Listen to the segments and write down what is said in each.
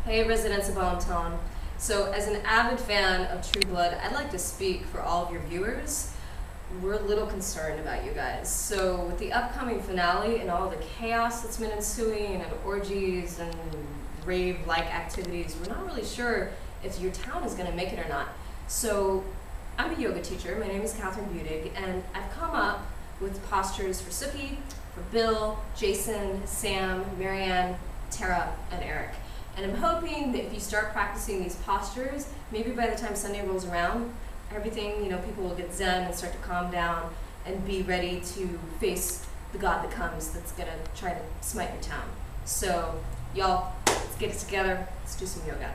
Hey residents of Bon Temps. So as an avid fan of True Blood, I'd like to speak for all of your viewers. We're a little concerned about you guys. So with the upcoming finale and all the chaos that's been ensuing and orgies and rave-like activities, we're not really sure if your town is going to make it or not. So I'm a yoga teacher. My name is Kathryn Budig, and I've come up with postures for Sookie, for Bill, Jason, Sam, Marianne, Tara, and Eric. And I'm hoping that if you start practicing these postures, maybe by the time Sunday rolls around, everything, people will get zen and start to calm down and be ready to face the god that comes that's gonna try to smite your town. So, y'all, let's get it together, let's do some yoga.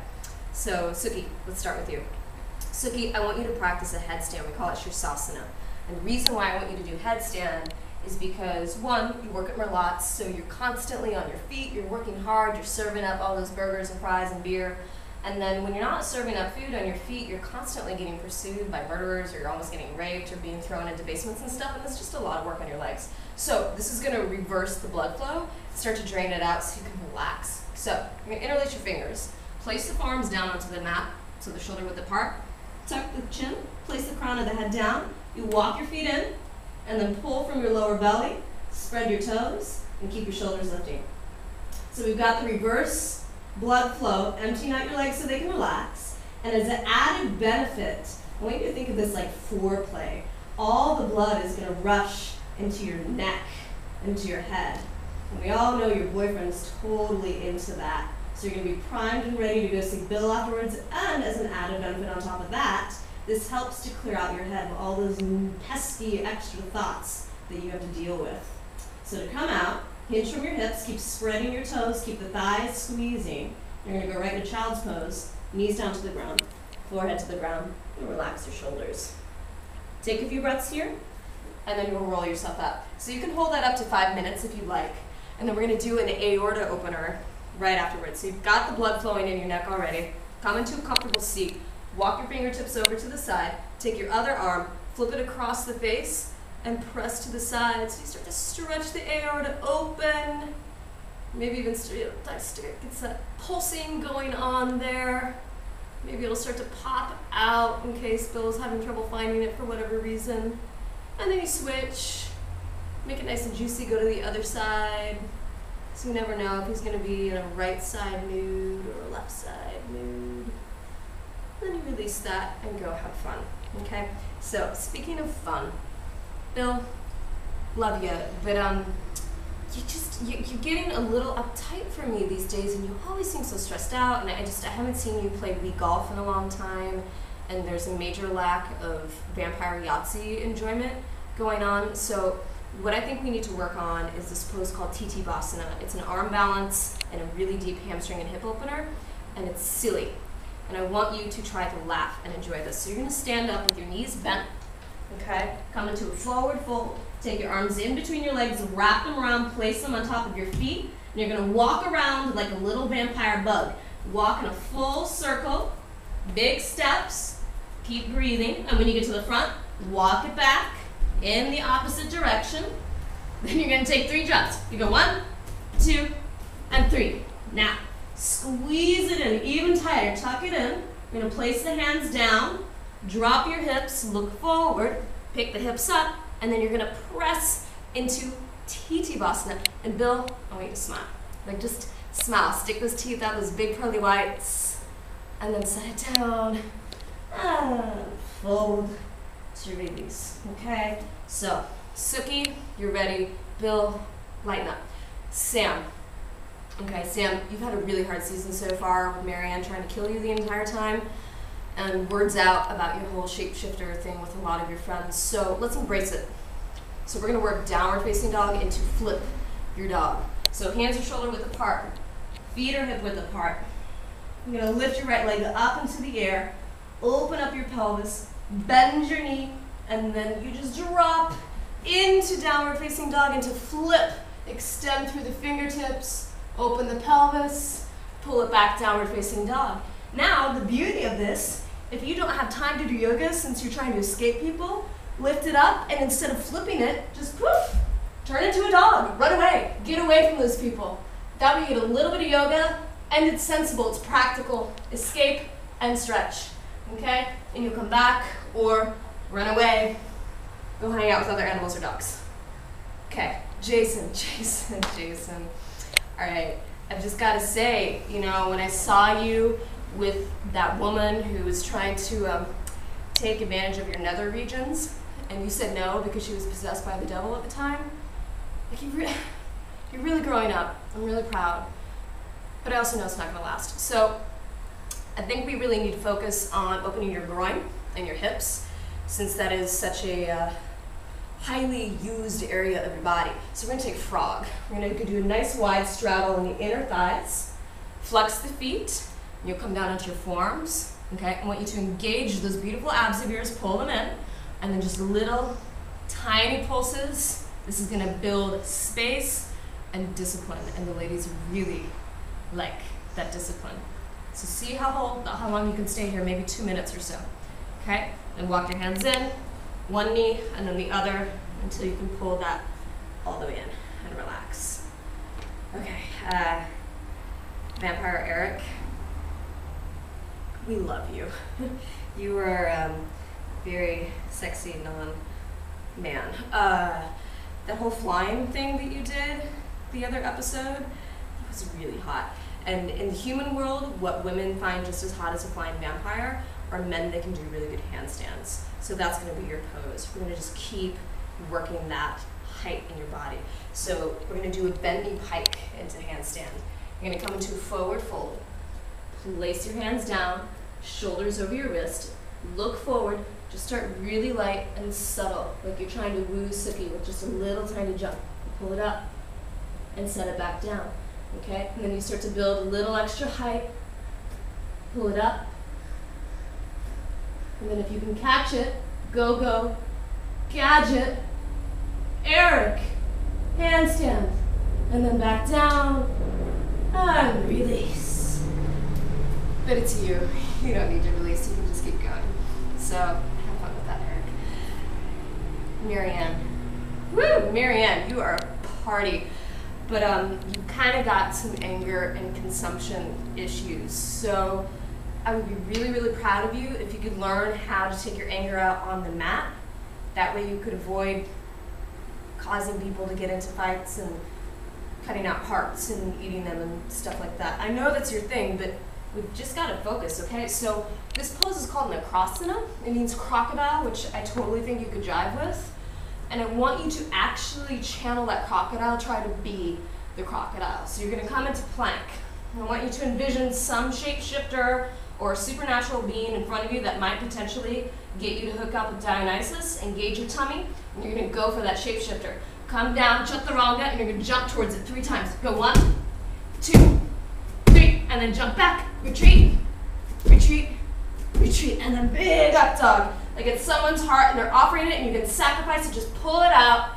So, Sookie, let's start with you. Sookie, I want you to practice a headstand. We call it Shavasana. And the reason why I want you to do headstand is because, one, you work at Merlot's, so you're constantly on your feet, you're working hard, you're serving up all those burgers and fries and beer, and then when you're not serving up food on your feet, you're constantly getting pursued by murderers, or you're almost getting raped, or being thrown into basements and stuff, and that's just a lot of work on your legs. So this is going to reverse the blood flow, start to drain it out so you can relax. So you're going to interlace your fingers, place the forearms down onto the mat, so the shoulder width apart, tuck the chin, place the crown of the head down, you walk your feet in, and then pull from your lower belly, spread your toes, and keep your shoulders lifting. So we've got the reverse blood flow, emptying out your legs so they can relax. And as an added benefit, I want you to think of this like foreplay. All the blood is going to rush into your neck, into your head. And we all know your boyfriend's totally into that. So you're going to be primed and ready to go see Bill afterwards. And as an added benefit on top of that, this helps to clear out your head with all those pesky extra thoughts that you have to deal with. So to come out, hinge from your hips, keep spreading your toes, keep the thighs squeezing. You're going to go right into child's pose, knees down to the ground, forehead to the ground, and relax your shoulders. Take a few breaths here, and then you'll roll yourself up. So you can hold that up to 5 minutes if you'd like. And then we're going to do an aorta opener right afterwards. So you've got the blood flowing in your neck already. Come into a comfortable seat. Walk your fingertips over to the side, take your other arm, flip it across the face, and press to the side. So you start to stretch the aorta open. Maybe even get that pulsing going on there. Maybe it'll start to pop out in case Bill's having trouble finding it for whatever reason. And then you switch, make it nice and juicy, go to the other side. So you never know if he's going to be in a right side mood or a left side mood. Then you release that and go have fun, okay? So, speaking of fun, Bill, love you, but you're getting a little uptight for me these days, and you always seem so stressed out, and I haven't seen you play Wii golf in a long time, and there's a major lack of vampire Yahtzee enjoyment going on. So what I think we need to work on is this pose called Tittibhasana. It's an arm balance and a really deep hamstring and hip opener, and it's silly. And I want you to try to laugh and enjoy this. So you're going to stand up with your knees bent, okay? Come into a forward fold. Take your arms in between your legs, wrap them around, place them on top of your feet, and you're going to walk around like a little vampire bug. Walk in a full circle, big steps, keep breathing, and when you get to the front, walk it back in the opposite direction. Then you're going to take 3 jumps. You go 1, 2, and 3. Now, squeeze it in even tighter, tuck it in. You're going to place the hands down, drop your hips, look forward, pick the hips up, and then you're going to press into Tittibhasana. And Bill, I want you to smile. Like just smile, stick those teeth out, those big pearly whites, and then set it down, and fold to release, okay? So, Sookie, you're ready. Bill, lighten up. Sam. Okay, Sam, you've had a really hard season so far with Marianne trying to kill you the entire time, and word's out about your whole shapeshifter thing with a lot of your friends, so let's embrace it. So we're going to work downward facing dog into flip your dog. So hands are shoulder width apart, feet are hip width apart. You're going to lift your right leg up into the air, open up your pelvis, bend your knee, and then you just drop into downward facing dog into flip. Extend through the fingertips, open the pelvis, pull it back, downward facing dog. Now, the beauty of this, if you don't have time to do yoga since you're trying to escape people, lift it up, and instead of flipping it, just poof, turn into a dog, run away, get away from those people. That way you get a little bit of yoga And it's sensible, it's practical. Escape and stretch, okay? And you'll come back or run away, go hang out with other animals or dogs. Okay, Jason. All right, I've just got to say, you know, when I saw you with that woman who was trying to take advantage of your nether regions, and you said no because she was possessed by the devil at the time, like you're really growing up. I'm really proud. But I also know it's not going to last. So I think we really need to focus on opening your groin and your hips, since that is such a highly used area of your body. So we're going to take frog. We're going to do a nice wide straddle in the inner thighs, flex the feet, and you'll come down onto your forearms. Okay? I want you to engage those beautiful abs of yours, pull them in, and then just little tiny pulses. This is going to build space and discipline, and the ladies really like that discipline. So see how long you can stay here, maybe 2 minutes or so. Okay? Then walk your hands in, one knee and then the other until you can pull that all the way in and relax. Okay, Vampire Eric, we love you. You are very sexy non-man. That whole flying thing that you did the other episode, that was really hot. And in the human world, what women find just as hot as a flying vampire are men that can do really good handstands. So that's going to be your pose. We're going to just keep working that height in your body. So we're going to do a bendy pike into handstand. You're going to come into a forward fold. Place your hands down, shoulders over your wrist, look forward, just start really light and subtle, like you're trying to woo Sookie with just a little tiny jump. Pull it up and set it back down. Okay, and then you start to build a little extra height, pull it up, and then if you can catch it, go, gadget, Eric, handstand, and then back down, and release. But it's you don't need to release, you can just keep going. So, have fun with that, Eric. Marianne. Woo, Marianne, you are a party. But you kind of got some anger and consumption issues. So I would be really, really proud of you if you could learn how to take your anger out on the mat. That way you could avoid causing people to get into fights and cutting out hearts and eating them and stuff like that. I know that's your thing, but we've just got to focus, okay? So this pose is called an acrosana. It means crocodile, which I totally think you could jive with. And I want you to actually channel that crocodile, try to be the crocodile. So you're going to come into plank. I want you to envision some shapeshifter or supernatural being in front of you that might potentially get you to hook up with Dionysus, engage your tummy, and you're going to go for that shapeshifter. Come down, chaturanga, and you're going to jump towards it 3 times. Go 1, 2, 3, and then jump back. Retreat, retreat, retreat, and then big up dog. Like it's someone's heart and they're offering it and you can sacrifice it, just pull it out.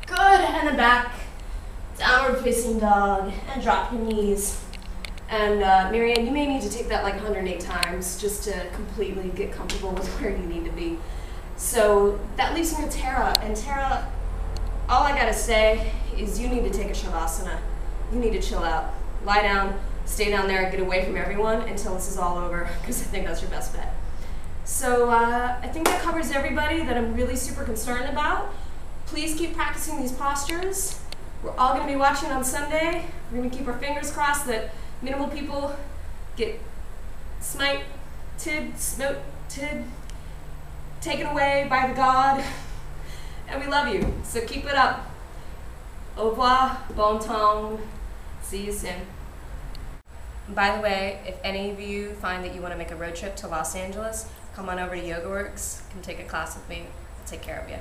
Good, and then back. Downward facing dog, and drop your knees. And Marianne, you may need to take that like 108 times just to completely get comfortable with where you need to be. So that leaves me with Tara. And Tara, all I gotta say is you need to take a Shavasana. You need to chill out. Lie down, stay down there, get away from everyone until this is all over, because I think that's your best bet. So I think that covers everybody that I'm really super concerned about. Please keep practicing these postures. We're all going to be watching on Sunday. We're going to keep our fingers crossed that minimal people get smoted, taken away by the God. And we love you. So keep it up. Au revoir, bon temps. See you soon. By the way, if any of you find that you want to make a road trip to Los Angeles, come on over to YogaWorks, come take a class with me. I'll take care of you.